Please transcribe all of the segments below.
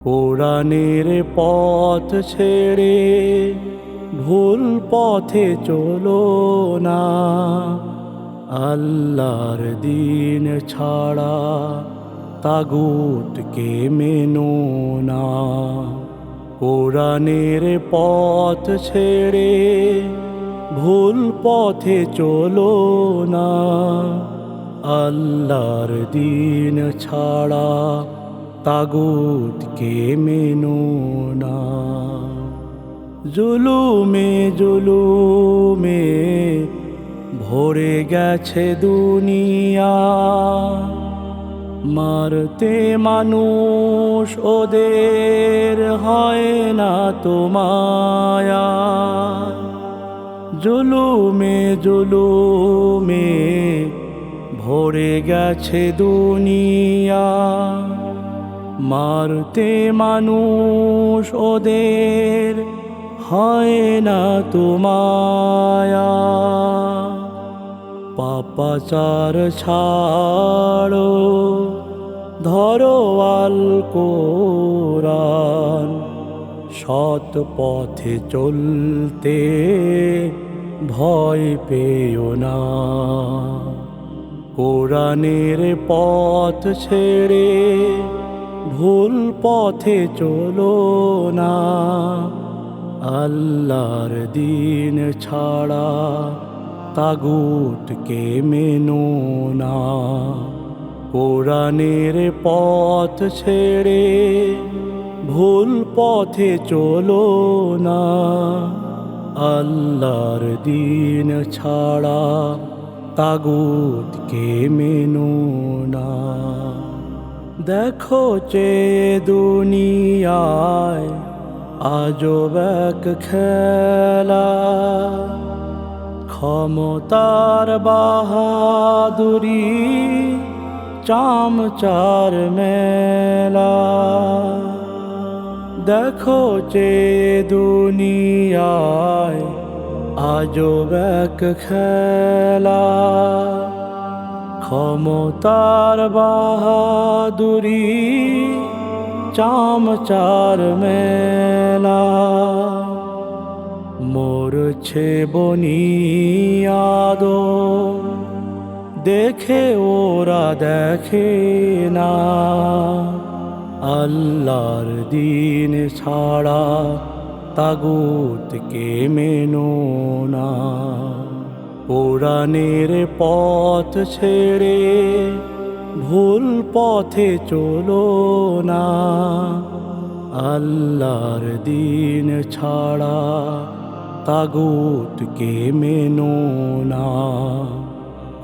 কোরআনের পথ ছেড়ে ভুল পথে চলো না, আল্লাহর দিন ছাড়া তাগুতকে মেনো না। কোরআনের পথ ছেড়ে ভুল পথে চলো না, আল্লাহর দিন ছাড়া তাগুতকে মেনো না। জুলুমে জুলুমে ভরে গেছে দুনিয়া, মারতে মানুষ ওদের হয় না তো মায়া। জুলুমে জুলুমে ভরে গেছে দুনিয়া, মারতে মানুষ ওদের হয় না তো মায়া। পাপাচার ছাড়ো, ধরো আল কোরআন, সৎ পথে চলতে ভয় পেও না। কোরআনের পথ ছেড়ে ভুল পথে চলো না, আল্লাহর দিন ছাড়া তাগুতকে মেনো না। কোরআনের পথ ছেড়ে ভুল পথে চলো না, আল্লাহর দিন ছাড়া তাগুতকে মেনো না। দেখো চেয়ে দুনিয়ায় আজব এক খেলা, ক্ষমতার বাহাদুরি চামচার মেলা। দেখো চেয়ে দুনিয়ায় আজব এক খেলা, ক্ষমতার বাহাদুরি চামচার মেলা। মরছে বনিয়াদম দেখে ওরা দেখে না, আল্লাহর দিন ছাড়া তাগুতকে মেনো না। কোরআনের পথ ছেড়ে ভুল পথে চলো না, আল্লাহর দিন ছাড়া তাগুতকে মেনো না।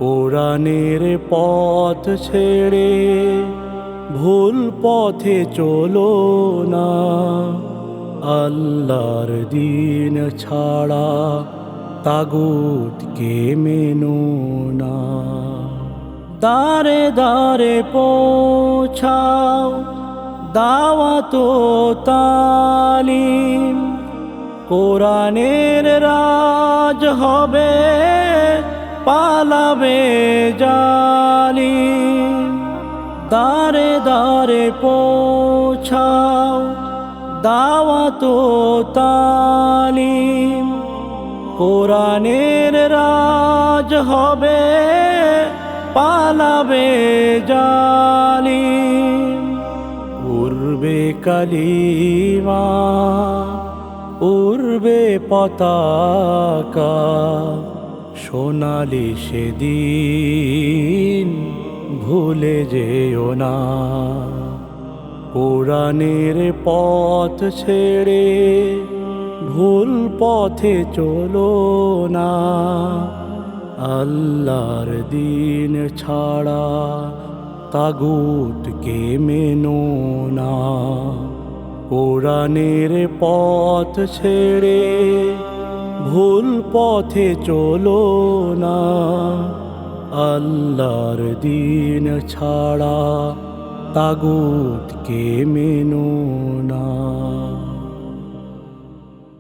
কোরআনের পথ ছেড়ে ভুল পথে চলো না, আল্লাহর দিন ছাড়া তাগুতকে মেনো না। দারে দারে পৌঁছাও দাওয়াত ও তালিম, কোরআনের রাজ হবে পালাবে জালিম। দারে দারে পৌঁছাও দাওয়াত ও তালিম, কোরআনের রাজ হবে পালাবে জালিম। উড়বে কালিমা উড়বে পতাকা, সোনালি সেদিন ভুলে যেও না। কোরআনের পথ ছেড়ে ভুল পথে চলো না, আল্লাহর দিন ছাড়া তাগুতকে মেনো না। কোরআনের পথ ছেড়ে ভুল পথে চলো না, আল্লাহর দিন ছাড়া তাগুতকে মেনো না।